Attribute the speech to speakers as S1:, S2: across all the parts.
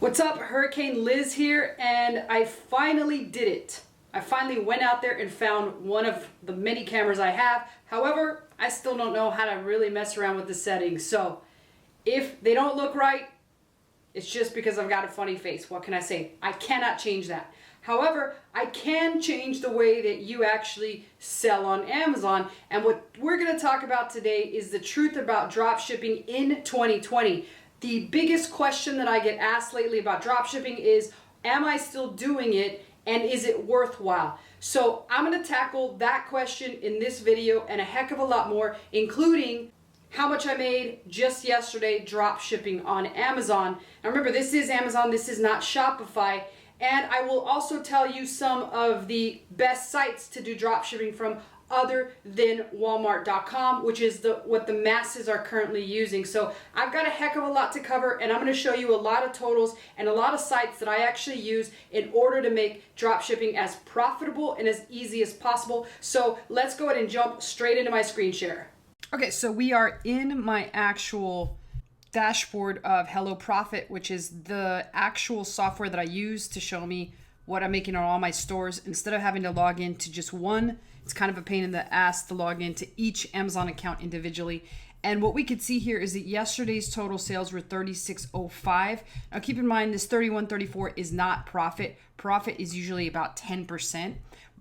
S1: What's up? Hurricane Liz here, and I finally did it. I finally went out there and found one of the many cameras I have. However, I still don't know how to really mess around with the settings. So if they don't look right, it's just because I've got a funny face. What can I say? I cannot change that. However, I can change the way that you actually sell on Amazon. And what we're going to talk about today is the truth about dropshipping in 2020. The biggest question that I get asked lately about dropshipping is, am I still doing it and is it worthwhile? So I'm going to tackle that question in this video and a heck of a lot more, including how much I made just yesterday dropshipping on Amazon. Now remember, this is Amazon, this is not Shopify. And I will also tell you some of the best sites to do dropshipping from other than Walmart.com, which is what the masses are currently using. So I've got a heck of a lot to cover, and I'm going to show you a lot of totals and a lot of sites that I actually use in order to make dropshipping as profitable and as easy as possible. So let's go ahead and jump straight into my screen share. Okay, so we are in my actual dashboard of Hello Profit, which is the actual software that I use to show me what I'm making on all my stores. Instead of having to log into just one, it's kind of a pain in the ass to log into each Amazon account individually. And what we could see here is that yesterday's total sales were $36.05. Now keep in mind, this $31.34 is not profit. Profit is usually about 10%,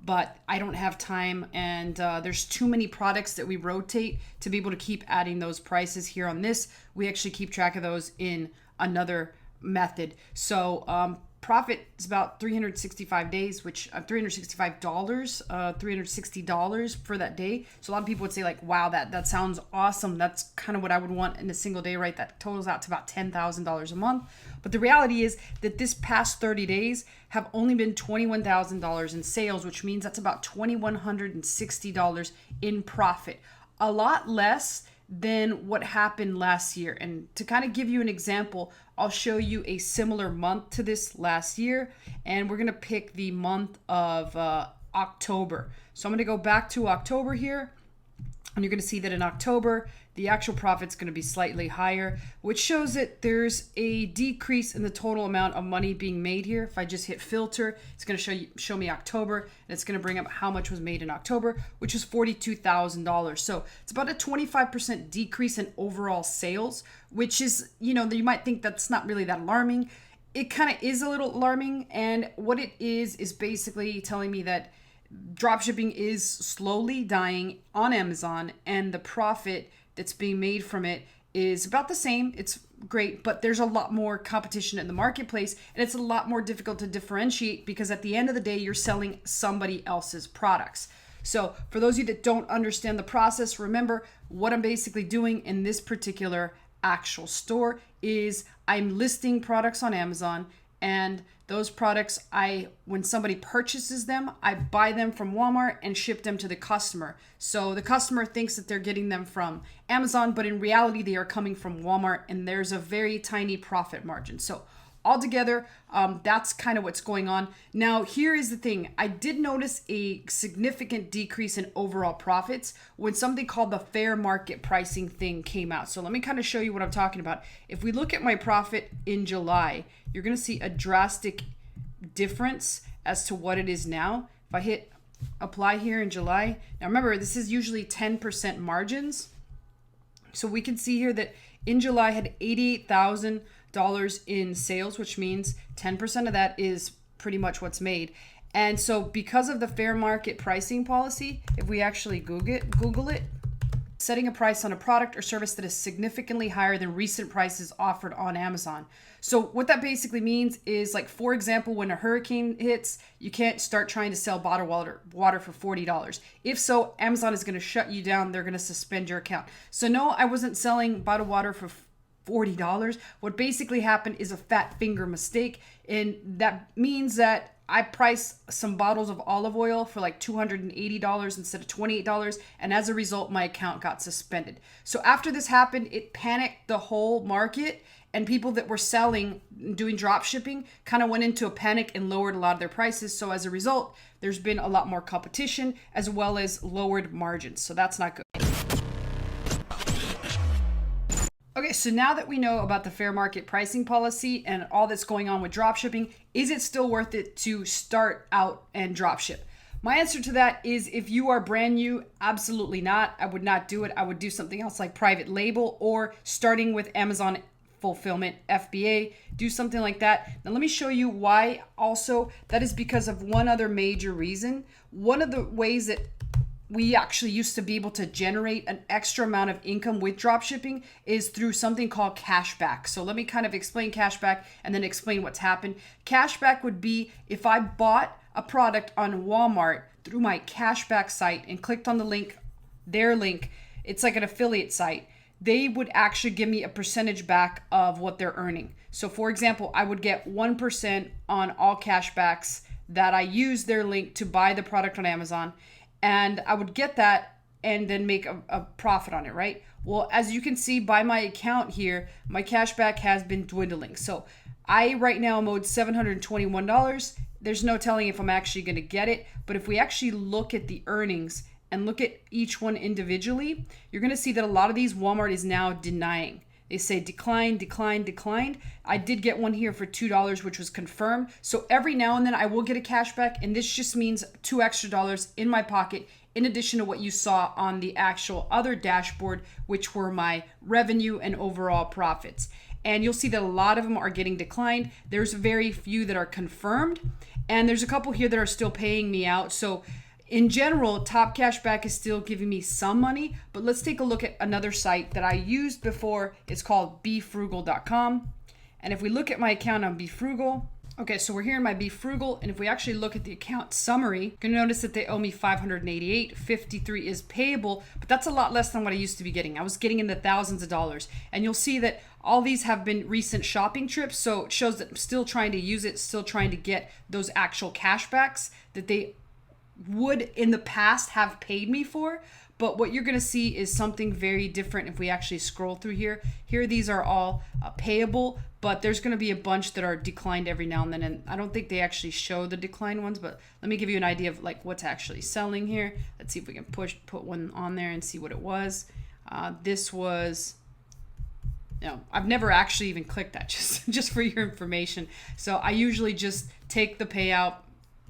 S1: but I don't have time, and there's too many products that we rotate to be able to keep adding those prices here on this. We actually keep track of those in another method. So profit is about 365 days, which $365, $360 for that day. So a lot of people would say like, wow, that sounds awesome. That's kind of what I would want in a single day, right? That totals out to about $10,000 a month. But the reality is that this past 30 days have only been $21,000 in sales, which means that's about $2,160 in profit. A lot less than what happened last year. And to kind of give you an example, I'll show you a similar month to this last year, and we're going to pick the month of October. So I'm going to go back to October here, and you're going to see that in October, the actual profit's going to be slightly higher, which shows that there's a decrease in the total amount of money being made here. If I just hit filter, it's going to show me October, and it's going to bring up how much was made in October, which is $42,000. So it's about a 25% decrease in overall sales, which is, you might think that's not really that alarming. It kind of is a little alarming, and what it is basically telling me that dropshipping is slowly dying on Amazon, and the profit that's being made from it is about the same. It's great, but there's a lot more competition in the marketplace, and it's a lot more difficult to differentiate because at the end of the day, you're selling somebody else's products. So for those of you that don't understand the process, remember what I'm basically doing in this particular actual store is I'm listing products on Amazon, and those products, when somebody purchases them, I buy them from Walmart and ship them to the customer. So the customer thinks that they're getting them from Amazon, but in reality, they are coming from Walmart, and there's a very tiny profit margin. So altogether, that's kind of what's going on. Now, here is the thing. I did notice a significant decrease in overall profits when something called the fair market pricing thing came out. So let me kind of show you what I'm talking about. If we look at my profit in July, you're going to see a drastic difference as to what it is now. If I hit apply here in July, now remember, this is usually 10% margins. So we can see here that in July I had $88,000 in sales, which means 10% of that is pretty much what's made. And so because of the fair market pricing policy, if we actually Google it, setting a price on a product or service that is significantly higher than recent prices offered on Amazon. So what that basically means is, like, for example, when a hurricane hits, you can't start trying to sell bottled water for $40. If so, Amazon is going to shut you down. They're going to suspend your account. So no, I wasn't selling bottled water for $40. What basically happened is a fat finger mistake, and that means that I priced some bottles of olive oil for like $280 instead of $28, and as a result, my account got suspended. So after this happened, it panicked the whole market, and people that were selling, doing drop shipping, kind of went into a panic and lowered a lot of their prices. So as a result, there's been a lot more competition as well as lowered margins. So that's not good. Okay, so now that we know about the fair market pricing policy and all that's going on with dropshipping, is it still worth it to start out and dropship? My answer to that is if you are brand new, absolutely not. I would not do it. I would do something else like private label or starting with Amazon fulfillment, FBA, do something like that. Now let me show you why also. That is because of one other major reason. One of the ways that we actually used to be able to generate an extra amount of income with dropshipping is through something called cashback. So let me kind of explain cashback and then explain what's happened. Cashback would be if I bought a product on Walmart through my cashback site and clicked on the link, their link, it's like an affiliate site. They would actually give me a percentage back of what they're earning. So for example, I would get 1% on all cashbacks that I use their link to buy the product on Amazon. And I would get that and then make a profit on it, right? Well, as you can see by my account here, my cashback has been dwindling. So I right now am owed $721. There's no telling if I'm actually going to get it. But if we actually look at the earnings and look at each one individually, you're going to see that a lot of these Walmart is now denying. They say decline, decline, declined. I did get one here for $2, which was confirmed. So every now and then I will get a cashback, and this just means $2 extra in my pocket, in addition to what you saw on the actual other dashboard, which were my revenue and overall profits. And you'll see that a lot of them are getting declined. There's very few that are confirmed, and there's a couple here that are still paying me out. So in general, Top Cashback is still giving me some money, but let's take a look at another site that I used before. It's called BeFrugal.com. And if we look at my account on BeFrugal, okay, so we're here in my BeFrugal, and if we actually look at the account summary, you're gonna notice that they owe me $588, $53 is payable, but that's a lot less than what I used to be getting. I was getting in the thousands of dollars, and you'll see that all these have been recent shopping trips, so it shows that I'm still trying to use it, still trying to get those actual cashbacks that they would in the past have paid me for. But what you're going to see is something very different if we actually scroll through here. Here, these are all payable, but there's going to be a bunch that are declined every now and then. And I don't think they actually show the declined ones, but let me give you an idea of like what's actually selling here. Let's see if we can put one on there and see what it was. This was, no, I've never actually even clicked that, just for your information. So I usually just take the payout,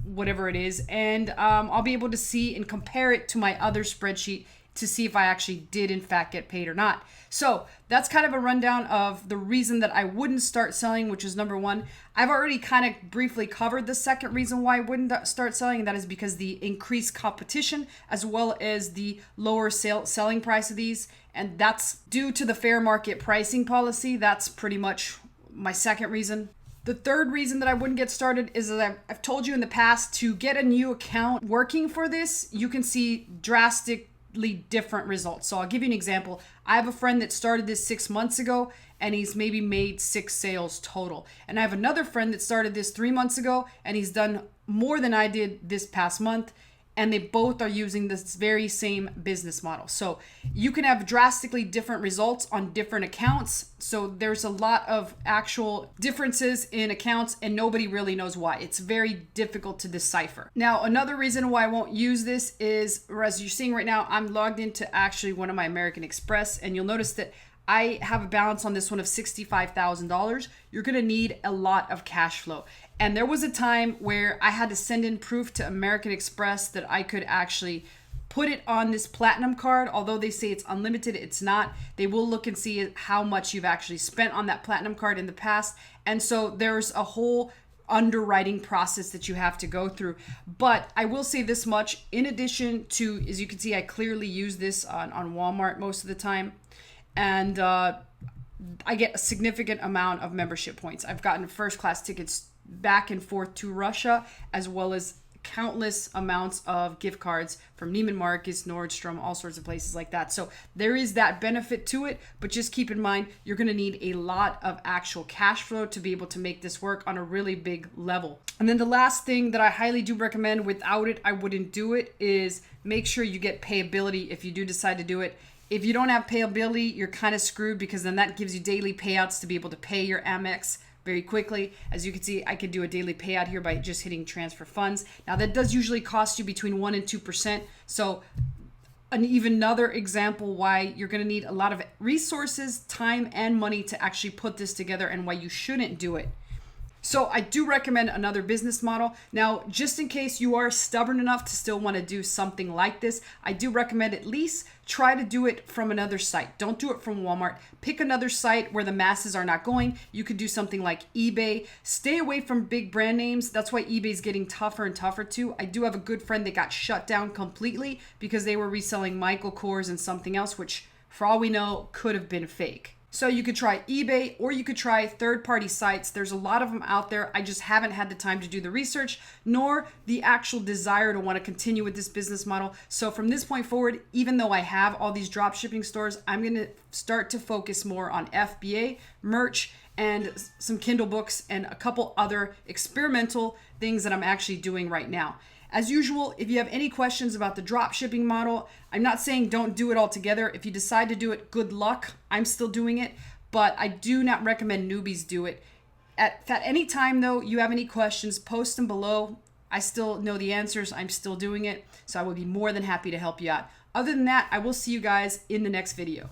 S1: whatever it is, and I'll be able to see and compare it to my other spreadsheet to see if I actually did in fact get paid or not. So that's kind of a rundown of the reason that I wouldn't start selling, which is number one. I've already kind of briefly covered the second reason why I wouldn't start selling, and that is because the increased competition as well as the lower selling price of these, and that's due to the fair market pricing policy. That's pretty much my second reason. The third reason that I wouldn't get started is that I've told you in the past, to get a new account working for this, you can see drastically different results. So I'll give you an example. I have a friend that started this 6 months ago, and he's maybe made 6 sales total. And I have another friend that started this 3 months ago, and he's done more than I did this past month. And they both are using this very same business model. So you can have drastically different results on different accounts. So there's a lot of actual differences in accounts, and nobody really knows why. It's very difficult to decipher. Now, another reason why I won't use this is, as you're seeing right now, I'm logged into actually one of my American Express, and you'll notice that I have a balance on this one of $65,000. You're gonna need a lot of cash flow. And there was a time where I had to send in proof to American Express that I could actually put it on this platinum card. Although they say it's unlimited, it's not. They will look and see how much you've actually spent on that platinum card in the past. And so there's a whole underwriting process that you have to go through. But I will say this much, in addition to, as you can see, I clearly use this on Walmart most of the time. And I get a significant amount of membership points. I've gotten first class tickets back and forth to Russia, as well as countless amounts of gift cards from Neiman Marcus, Nordstrom, all sorts of places like that. So there is that benefit to it, but just keep in mind, you're going to need a lot of actual cash flow to be able to make this work on a really big level. And then the last thing that I highly do recommend, without it, I wouldn't do it, is make sure you get payability if you do decide to do it. If you don't have payability, you're kind of screwed, because then that gives you daily payouts to be able to pay your Amex very quickly. As you can see, I could do a daily payout here by just hitting transfer funds. Now that does usually cost you between 1% and 2%. So even another example why you're going to need a lot of resources, time, and money to actually put this together, and why you shouldn't do it. So I do recommend another business model. Now, just in case you are stubborn enough to still want to do something like this, I do recommend at least try to do it from another site. Don't do it from Walmart. Pick another site where the masses are not going. You could do something like eBay. Stay away from big brand names. That's why eBay is getting tougher and tougher too. I do have a good friend that got shut down completely because they were reselling Michael Kors and something else, which for all we know could have been fake. So you could try eBay, or you could try third-party sites. There's a lot of them out there. I just haven't had the time to do the research, nor the actual desire to want to continue with this business model. So from this point forward, even though I have all these drop shipping stores, I'm going to start to focus more on FBA, merch, and some Kindle books, and a couple other experimental things that I'm actually doing right now. As usual, if you have any questions about the drop shipping model, I'm not saying don't do it all together. If you decide to do it, good luck. I'm still doing it, but I do not recommend newbies do it. At any time, though, you have any questions, post them below. I still know the answers. I'm still doing it, so I would be more than happy to help you out. Other than that, I will see you guys in the next video.